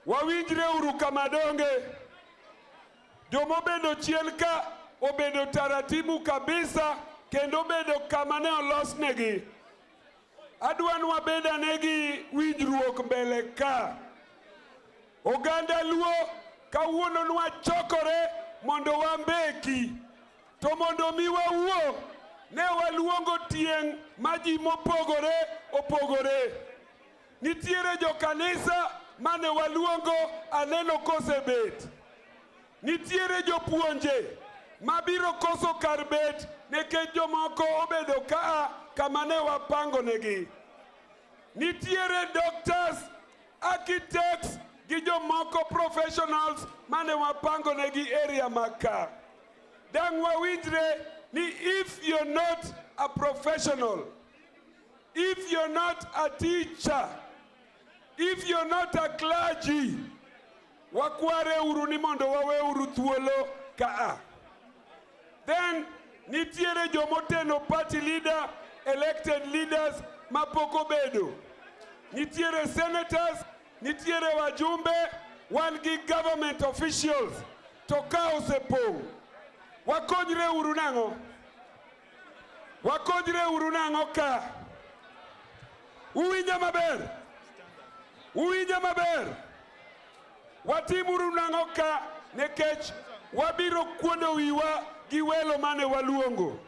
Wawinjre uru kamadonge. Jomo bedo chien ka obedo taratibu kabisa kendo bedo kama ne olosnegi. Adwan wabeda negi winjruok mbele ka. Oganda Luo kawuono nwa chokore mondo wambeki. To mondo mi wawuo ne waluongo tieng' maji mopogore opogore. Nitiere jo kanisa mane waluongo aneno kosebet. Nitiere jo puonje mabiro koso karbet nekech jomoko obedo kaa kama ne wapango negi. Nitiere doctors, architects gi jomoko professionals mane wapango negi area maka. Dang wawinjre ni if you're not a professional, if you're not a teacher, if you're not a clergy, wakware uru ni mondo wawe uru thuolo kaa. Then nitiere jomoteno party leader, elected leaders mapoko bedo. Nitiere senators, nitiere wajumbe, wangi government officials, toka osepong. Wakonyre uru nango. Wakonyre uru nango ka. Uwinja maber. Uwinja maber. Watimuru nango ka nekech wabiro kuondo wiwa gi welo mane waluongo.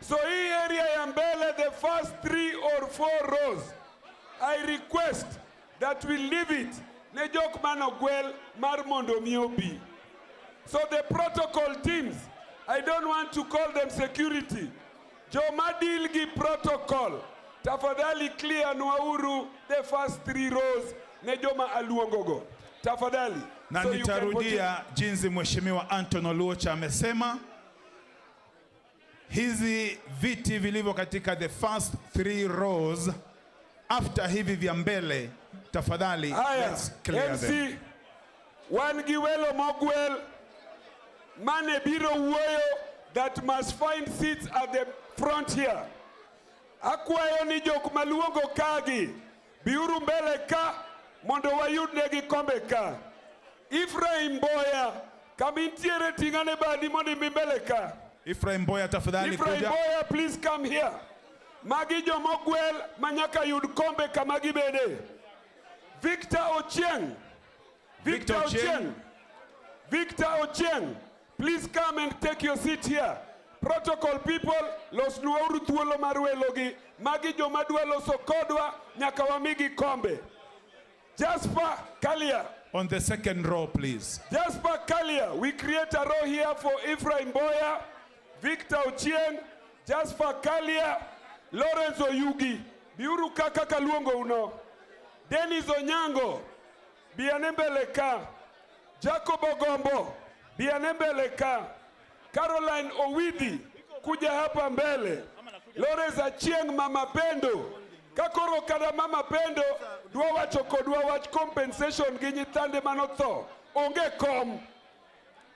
So hii area ya mbele, the first 3 or 4 rows, I request that we leave it ne jok manogwel mar mondo mi obi. So the protocol teams, I don't want to call them security. Joma deal gi protocol, tafadhali clear nwauru the first 3 rows ne joma aluongogo. Tafadhali. Na so nitarudia jinsi Mheshimiwa Anton Oluoch amesema. Hizi viti vilivyo katika the first 3 rows, after hivi vya mbele, tafadhali let's clear MC, them. wan giwelo mogwel mane biro wuoyo that must find seats at the front here. Akwayo ni jok maluongo kagi biuru mbele ka mondo wayud negi kombe ka. Ephraim Boya kamintiere tingane badi mondo mbele ka. Ephraim Boya tafadhali Ephraim kuja. Boya, please come here. Magi jomogwel manyaka yud kombe kama gibede. Victor Ochieng. Victor Ochieng. Victor Ochieng. Please come and take your seat here. Protocol people, los nuoru thuolo marwelogi. Magi jomadwa loso kodwa nyaka wamigi kombe. Jasper Kalia. On the second row, please. Jasper Kalia, we create a row here for Ephraim Boya, Victor Ochieng, Jasper Kalia, Lawrence Oyugi, biuru kaka kaluongo uno. Dennis Onyango, bianembeleka. Jacob Ogombo, bianembeleka. Caroline Owidi, kuja hapa mbele. Lawrence Achieng Mama Pendo. Kakoro kada Mama Pendo, dwa wach compensation gi nyithande manotho. Onge kom.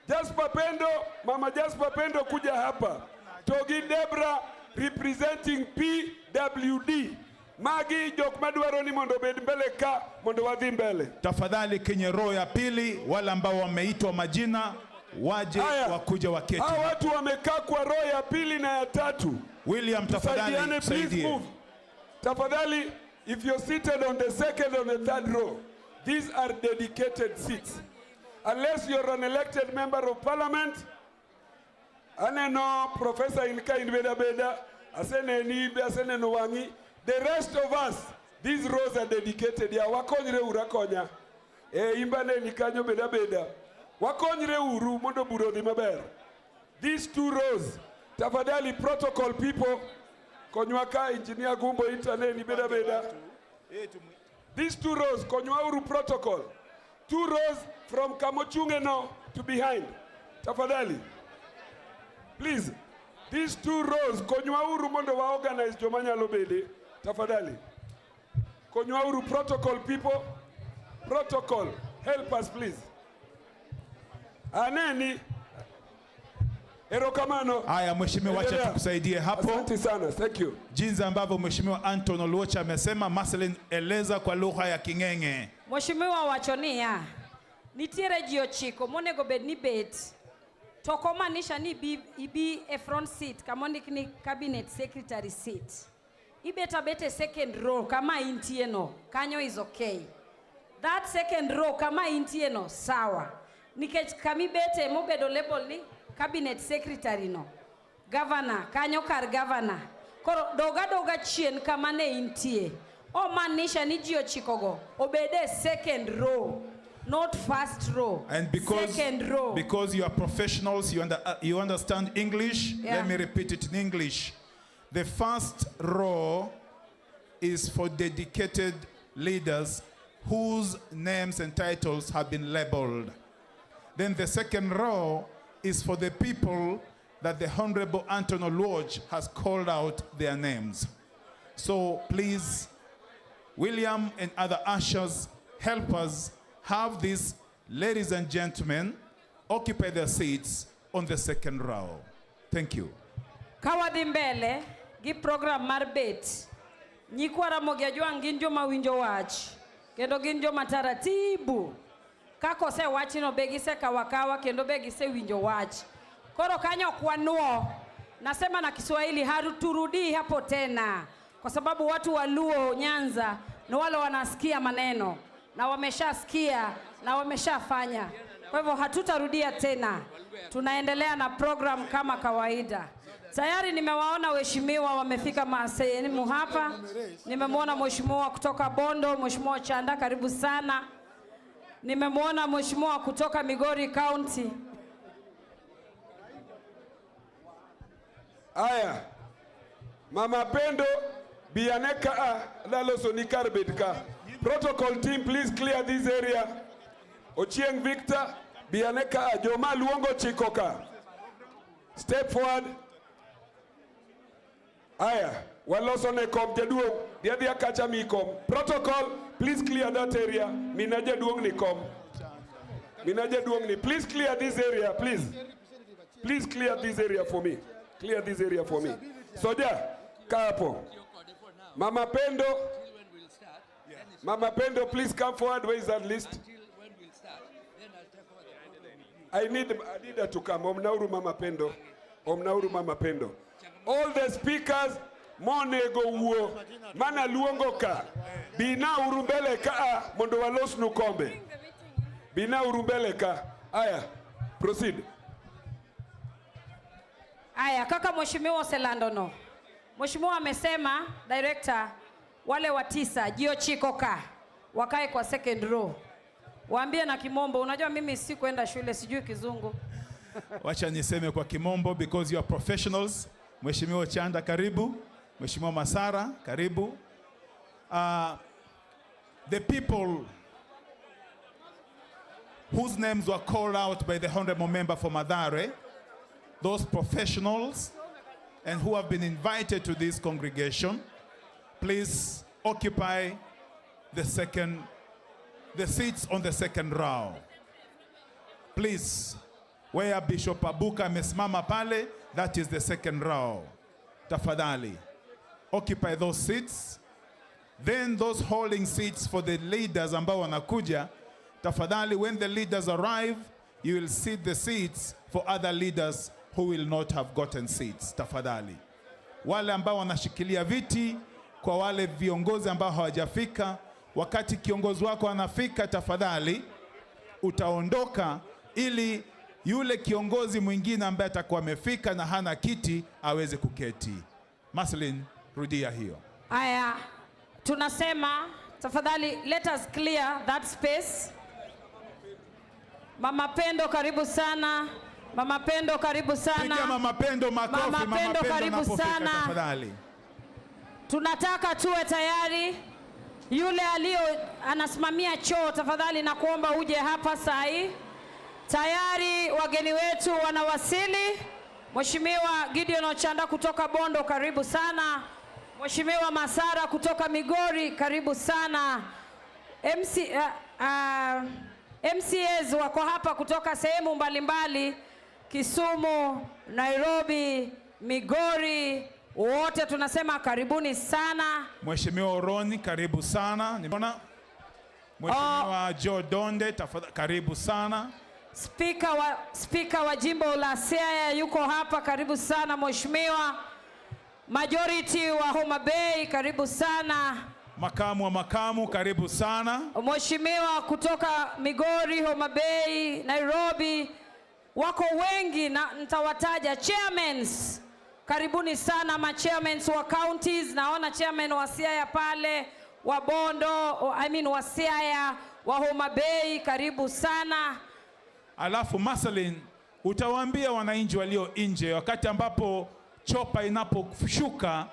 Jasper Pendo, Mama Jasper Pendo kuja hapa. Togi Debra representing PWD. Magi jok madwaro ni mondo bed mbele ka mondo wadhi mbele. Tafadhali kwenye row ya pili, wale ambao wameitwa majina waje wakuja waketi. Hawa watu wamekaa kwa row ya pili na ya tatu. William tafadhali saidie. Tafadhali, if you're seated on the second or the third row, these are dedicated seats. Unless you're an elected member of parliament, aneno Professor Inka Inbeda Beda, asene nibe, asene no wangi. The rest of us, these rows are dedicated. Ya wakonyre urakonya. Imbane nikanyo beda beda. Wakonyre uru mondo buro di maber. These 2 rows, tafadhali protocol people, konywaka engineer Gumbo Itane ni beda beda. These 2 rows, konywa uru protocol. 2 rows from Kamochunge now to behind. Tafadhali. Please, these 2 rows, konywa uru mondo wa organize jomanya lobede. Tafadhali. Konywa uru protocol people. Protocol. Help us please. Aneni. Erokamano. Haya Mheshimiwa, wacha tukusaidie hapo. Asante sana. Thank you. Jinsi ambavyo Mheshimiwa Anton Oluoch amesema, Marceline eleza kwa lugha ya King'eng'e. Mheshimiwa Wachonia, nitiere ji ochiko monego bed ni bet. To komanisha ni ibi a front seat kama ni cabinet secretary seat. Ibeta bete second row kama intie no. Kanyo is okay. That second row kama intie no sawa. Nikech kami bete mo bedo label ni cabinet secretary no. Governor, kanyo kar governor. Koro doga chien kama ne intie. O manisha ni ji ochikogo obede second row. Not first row. And because, second row. Because you are professionals, you understand English, Yeah. Let me repeat it in English. The first row is for dedicated leaders whose names and titles have been labeled. Then the second row is for the people that the Honorable Anthony Lodge has called out their names. So please, William and other ushers, help us have these ladies and gentlemen occupy their seats on the second row. Thank you. Kawadhi mbele gi program mar bet. Nyikwara mogia juang gin joma winjo wach. Kendo gin joma taratibu. Kako se wachino be gise kawakawa kendo be gise winjo wach. Koro kanyo kwanuo. Nasema na Kiswahili haturudii hapo tena. Kwa sababu watu wa Luo Nyanza ni wale wanasikia maneno. Na wameshasikia na wameshafanya. Kwa hivyo hatutarudia tena. Tunaendelea na program kama kawaida. Tayari nimewaona waheshimiwa wamefika sehemu hapa. Nimemwona mheshimiwa kutoka Bondo, mheshimiwa Chanda, karibu sana. Nimemwona mheshimiwa kutoka Migori County. Aya. Mama Pendo Bianeka Laloso Nikarbedka. Protocol team, please clear this area. Ochieng Victor Bianeka Joma Luongo Chikoka. Step forward. Aya, waloso ne kom jaduong, dia kacha mi kom. Protocol, please clear that area. Minaja duong ni kom. Minaja duong ni. Please clear this area, please. Please clear this area for me. Clear this area for me. Soja, kapo. Mama Pendo. Mama Pendo, please come forward. Where is that list? I need her to come. Omnauru Mama Pendo. Omnauru Mama Pendo. All the speakers, monego uo, mana luongo ka. Bina urumbele ka, mondo walos nukombe. Bina urumbele ka. Aya, proceed. Aya, kaka mheshimiwa Selandono. Mheshimiwa amesema, director, wale watisa, Jio Chikoka, wakae kwa second row. Waambie na Kimombo, unajua mimi si kwenda shule, sijui Kizungu. Wacha niseme kwa Kimombo because you are professionals. Mheshimiwa Chanda, karibu. Mheshimiwa Masara, karibu. The people whose names were called out by the Honorable Member for Mathare, those professionals and who have been invited to this congregation, please occupy the seats on the second row. Please, where Bishop Abuka amesimama pale, that is the second row. Tafadhali, occupy those seats. Then those holding seats for the leaders ambao wanakuja, tafadhali, when the leaders arrive, you will seat the seats for other leaders who will not have gotten seats. Tafadhali, wale ambao wanashikilia viti, kwa wale viongozi ambao hawajafika, wakati kiongozi wako anafika, tafadhali utaondoka ili yule kiongozi mwingine ambaye atakuwa amefika na hana kiti aweze kuketi. Maslin, rudia hiyo. Aya, tunasema tafadhali let us clear that space. Mama Pendo, karibu sana. Mama Pendo, karibu sana. Piga Mama Pendo makofi. Mama Pendo, karibu sana. Tafadhali. Tunataka tuwe tayari. Yule anasimamia choo, tafadhali na kuomba uje hapa saa hii. Tayari wageni wetu wanawasili. Mheshimiwa Gideon Ochanda kutoka Bondo, karibu sana. Mheshimiwa Masara kutoka Migori, karibu sana. MCAs wako hapa kutoka sehemu mbalimbali, Kisumu, Nairobi, Migori, wote tunasema karibuni sana. Mheshimiwa Oroni, karibu sana. Mheshimiwa Joe Donde, tafadhali karibu sana. Speaker wa jimbo la Siaya yuko hapa, karibu sana Mheshimiwa. Majority wa Homa Bay, karibu sana. Makamu wa makamu, karibu sana. Mheshimiwa kutoka Migori, Homa Bay, Nairobi, wako wengi na nitawataja. Chairmans, karibuni sana chairmans wa counties. Naona chairman wa Siaya pale, wa Bondo, wa Siaya, wa Homa Bay, karibu sana. Alafu Marceline, utawaambia wananchi walio nje wakati ambapo chopa inaposhuka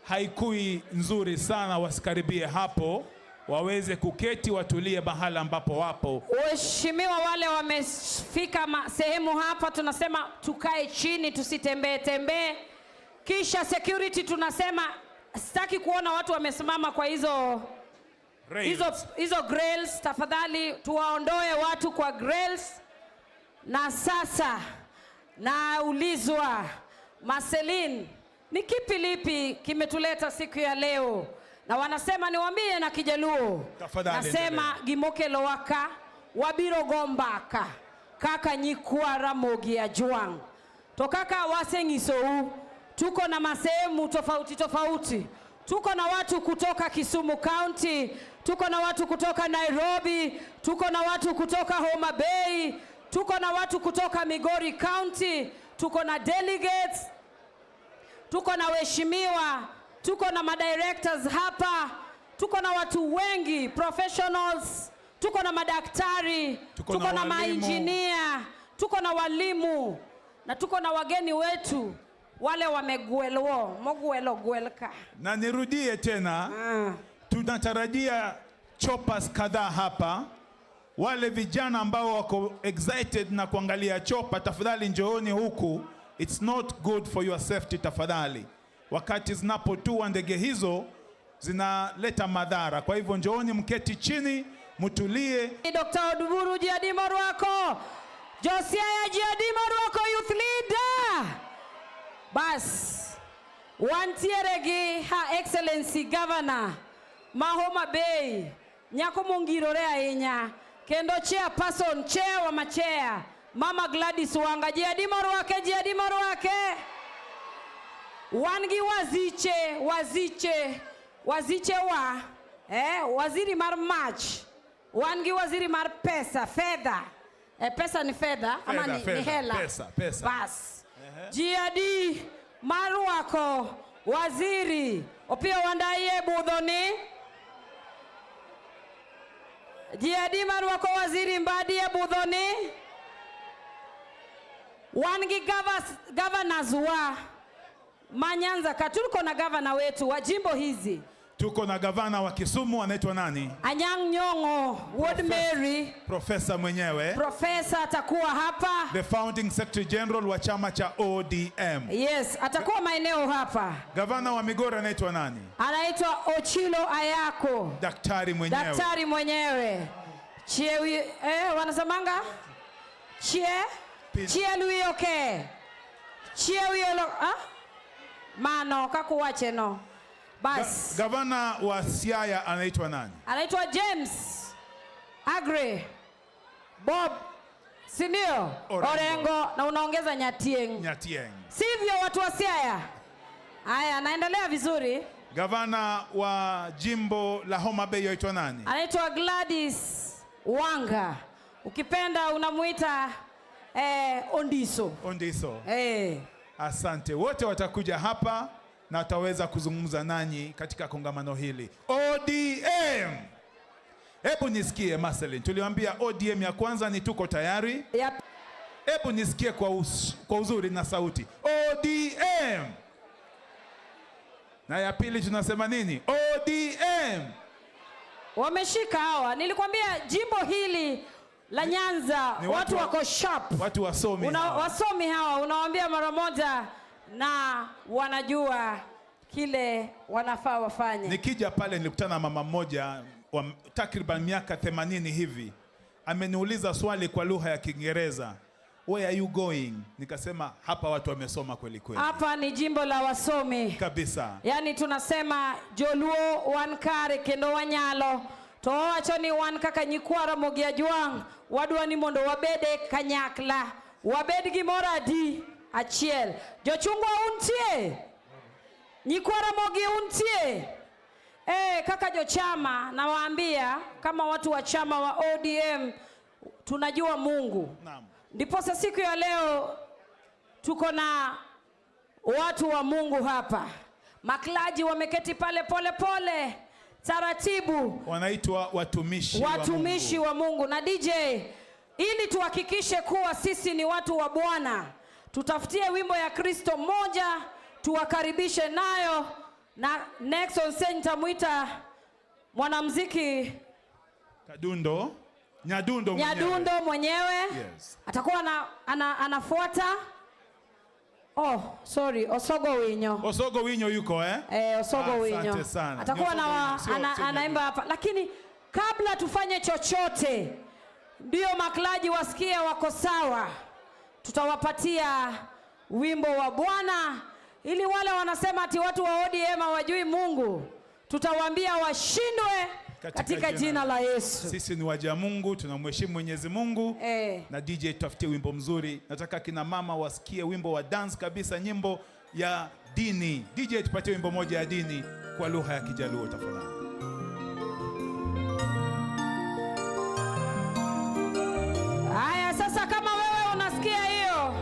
haikui nzuri sana, wasikaribie hapo, waweze kuketi watulie mahala ambapo wapo. Waheshimiwa wale wamefika sehemu hapa, tunasema tukae chini, tusitembee. Kisha security tunasema sitaki kuona watu wamesimama kwa hizo grills. Tafadhali tuwaondoe watu kwa grills. Na sasa naulizwa, Marceline, ni kipi lipi kimetuleta siku ya leo? Na wanasema niwaambie na Kijaluo. Nasema gimokelo waka wabiro gombaka kaka nyikwara mogi ajuang. Tokaka wasengisou, tuko na masehemu tofauti. Tuko na watu kutoka Kisumu County, tuko na watu kutoka Nairobi, tuko na watu kutoka Homa Bay, tuko na watu kutoka Migori County, tuko na delegates, tuko na waheshimiwa, tuko na madirectors hapa, tuko na watu wengi, professionals, tuko na madaktari, tuko na maengineer, tuko na walimu, na tuko na wageni wetu wale mogwelka. Na nirudie tena, tunatarajia choppers kadhaa hapa. Wale vijana ambao wako excited na kuangalia chopa, tafadhali njooni huku. It's not good for your safety, tafadhali. Wakati zinapotua ndege hizo zinaleta madhara. Kwa hivyo njooni mketi chini, mtulie. Dr. Oduburu Jiadimo Rwako, Josiah Jiadimo Rwako, youth leader. Bas, wantieregi Her Excellency Governor Homa Bay, nyako mongirore ahinya. Kendo chairperson, chair wa machea, Mama Gladys Wanga, Jiadimo Rwake. Wangi waziche wa, waziri mar mach, wangi waziri mar pesa, fedha. Pesa ni fedha, ama ni hela? Pesa. Bas. Jiadi Marwako, waziri, opia wandaye budhoni. Jiadi Marwako, waziri mbadi budhoni. Wangi governors wa Manyanza Katuko na governor wetu wa jimbo hizi. Tuko na gavana wa Kisumu anaitwa nani? Anyang' Nyong'o, Ward Mary. Profesa mwenyewe. Profesa atakuwa hapa. The founding secretary general wa chama cha ODM. Yes, atakuwa maeneo hapa. Gavana wa Migori anaitwa nani? Anaitwa Ochilo Ayako. Daktari mwenyewe. Wanasamanga? Luioke. Mano, kakuwache no. Bas. Gavana wa Siaya anaitwa nani? Anaitwa James Agre Bob, sindio? Orengo, na unaongeza Nyatieng. Sivyo watu wa Siaya? Haya, naendelea vizuri. Gavana wa jimbo la Homa Bay anaitwa nani? Anaitwa Gladys Wanga. Ukipenda unamuita Ondiso. Asante. Wote watakuja hapa na wataweza kuzungumza nanyi katika kongamano hili. ODM. Hebu nisikie Marceline. Tuliwaambia ODM ya kwanza ni tuko tayari. Yep. Hebu nisikie kwa uzuri na sauti. ODM. Na ya pili tunasema nini? ODM. Wameshika hawa. Nilikwambia jimbo hili la Nyanza watu wako sharp. Watu wasomi. Wasomi hawa unawaambia mara moja na wanajua kile wanafaa wafanye. Nikija pale nilikutana na mama mmoja wa takriban miaka 80 hivi. Ameniuliza swali kwa lugha ya Kiingereza. Where are you going? Nikasema hapa watu wamesoma kweli kweli. Hapa ni jimbo la wasomi. Kabisa. Yani tunasema Joluo wankare kendo wanyalo. To wacho ni wan kaka nyikwara mogia jwang wadwa ni mondo wabede kanyakla. Wabed gimoro adi achiel. Jochungwa untie? Nyikwara mogi untie? Kaka jochama nawaambia kama watu wa chama wa ODM tunajua Mungu. Naam. Ndipo siku ya leo tuko na watu wa Mungu hapa. Maklaji wameketi pale pole pole taratibu. Wanaitwa watumishi wa Mungu. Na DJ, ili tuhakikishe kuwa sisi ni watu wa Bwana, tutafutie wimbo ya Kristo moja tuwakaribishe nayo, na next on stage nitamuita mwanamuziki Nyadundo mwenyewe. Yes. Atakuwa anafuata. Osogo Winyo yuko Osogo Winyo. Atakuwa anaimba hapa. Lakini kabla tufanye chochote, ndio maklaji wasikie wako sawa, tutawapatia wimbo wa Bwana, ili wale wanasema ati watu wa ODM hawajui Mungu, tutawaambia washindwe katika jina la Yesu. Sisi ni waja Mungu, tunamheshimu Mwenyezi Mungu. Na DJ tutafutie wimbo mzuri. Nataka kina mama wasikie wimbo wa dance kabisa, nyimbo ya dini. DJ tupatie wimbo moja ya dini kwa lugha ya Kijaluo tafadhali. Haya, sasa kama wewe unasikia hiyo,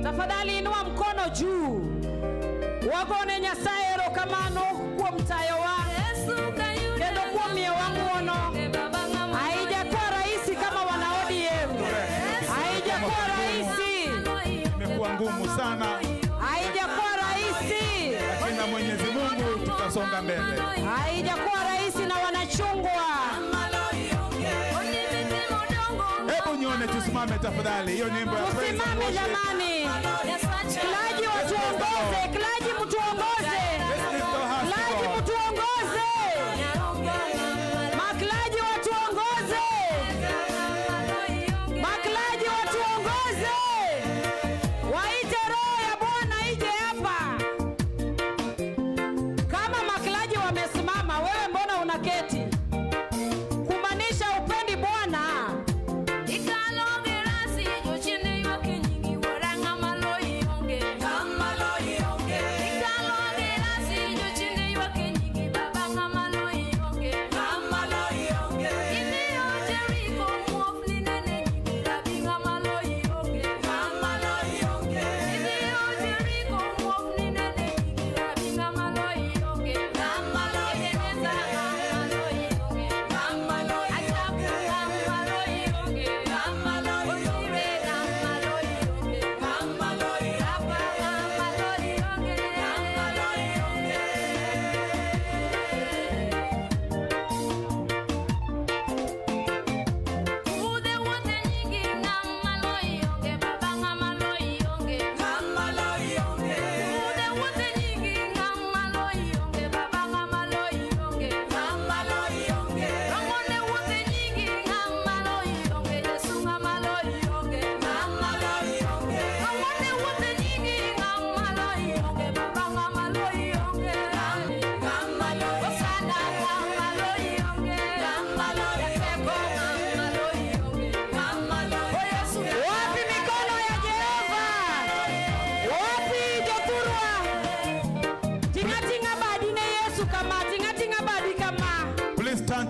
tafadhali inua mkono juu. Wagone Nyasaye erokamano kwa mtayo wa kendo kwa mie wangu ono. Haijakuwa rahisi kama wana ODM. Haijakuwa rahisi. Imekuwa ngumu sana. Haijakuwa rahisi. Lakini na Mwenyezi Mungu tutasonga mbele. Haijakuwa rahisi na wanachungwa. Hebu nione tusimame tafadhali. Hiyo ni wimbo ya praise. Tusimame jamani. Klaji watuongoze, klaji mtuongoze. Klaji mtuongoze. Maklaji watuongoze. Maklaji watuongoze. Waite roho ya Bwana ije hapa. Kama maklaji wamesimama, wewe mbona unaketi? Kumaanisha upendi Bwana.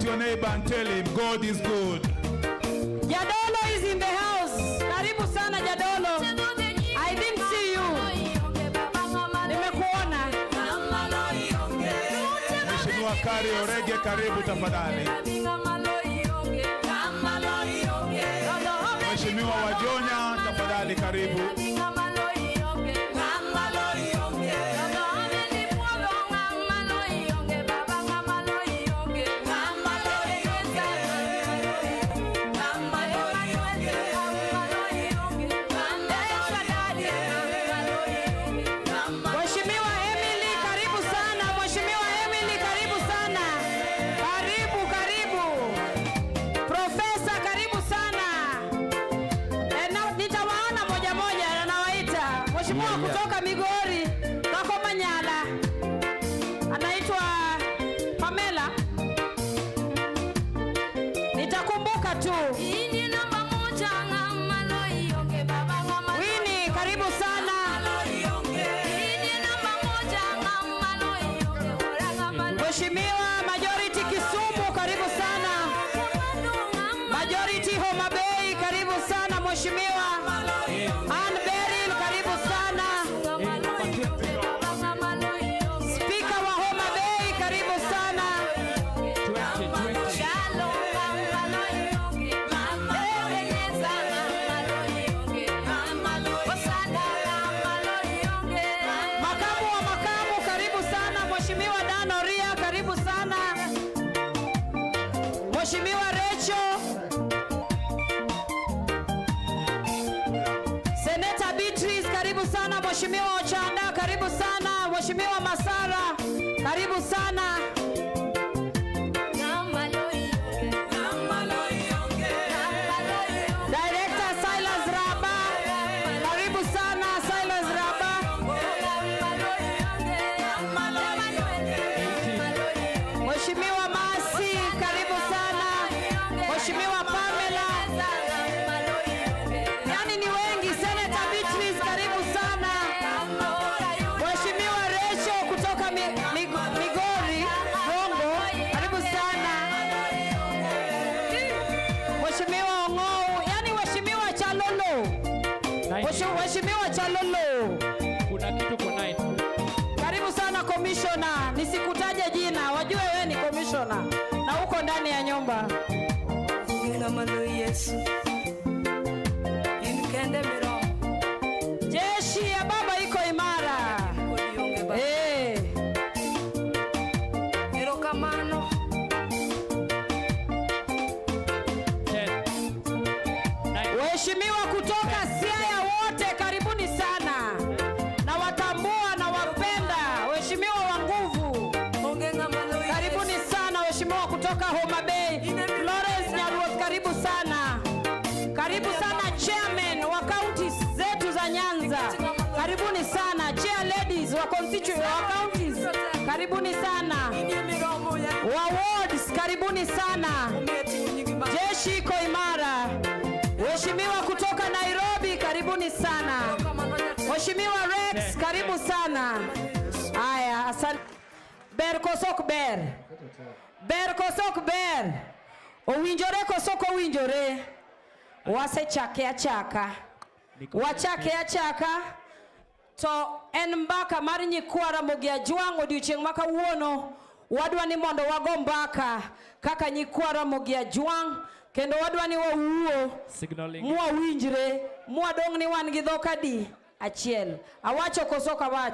Your neighbor and tell him God is good. Jadolo is in the house. Karibu sana Jadolo. I didn't see you. Nimekuona. Mheshimiwa Kari Orege, karibu tafadhali. Mheshimiwa Wajonya, tafadhali karibu. Profesa, karibu sana. Nitawaona moja moja. Homa Bay, karibu sana mheshimiwa. Ann Beryl, karibu sana. Speaker wa Homa Bay, karibu sana. Makamu wa makamu, karibu sana. Mheshimiwa Dan Oria, karibu sana. Mheshimiwa Rachel. Senator Beatrice, karibu sana. Mheshimiwa Ochanda, karibu sana. Mheshimiwa Masara, karibu sana. Director Silas Raba, karibu sana. Silas Raba. Mheshimiwa Masi, karibu sana. Mheshimiwa Pamela. Yani ni wengi. Senator Beatrice, karibu sana. Mheshimiwa Rachel kutoka Migori, Rongo, karibu sana. Mheshimiwa Ong'ou, yani Mheshimiwa Chalolo. Mheshimiwa Chalolo. Kuna kitu kwa night. Karibu sana commissioner. Nisikutaje jina, wajue wewe ni commissioner na uko ndani ya nyumba. Jeshi ya baba iko imara. Eh. Waheshimiwa kutoka Siaya wote karibuni sana. Na watambua na wapenda. Waheshimiwa wa nguvu. Karibuni sana waheshimiwa kutoka Homa Bay. Florence Nyaruoth, karibu sana. Karibu sana chairman wa counties zetu za Nyanza. Karibuni sana. Chair ladies wa constituent wa counties. Karibuni sana. Wa wards, karibuni sana. Jeshi iko imara. Waheshimiwa kutoka Nairobi, karibuni sana. Mheshimiwa Rex, karibu sana. Haya, asante. Ber kosok ber. Ber kosok ber. Owinjore kosok owinjore. Wase chake achaka. Wachake achaka. To en mbaka mar nyikwara Mogia Jwang' odiochieng' ma kawuono. Wadwa ni mondo wago mbaka kaka nyikwara Mogia Jwang'. Kendo wadwa ni wawuo. Mwawinjre. Mwadong' ni wan gi dhok adi achiel. Awacho koso kawacho.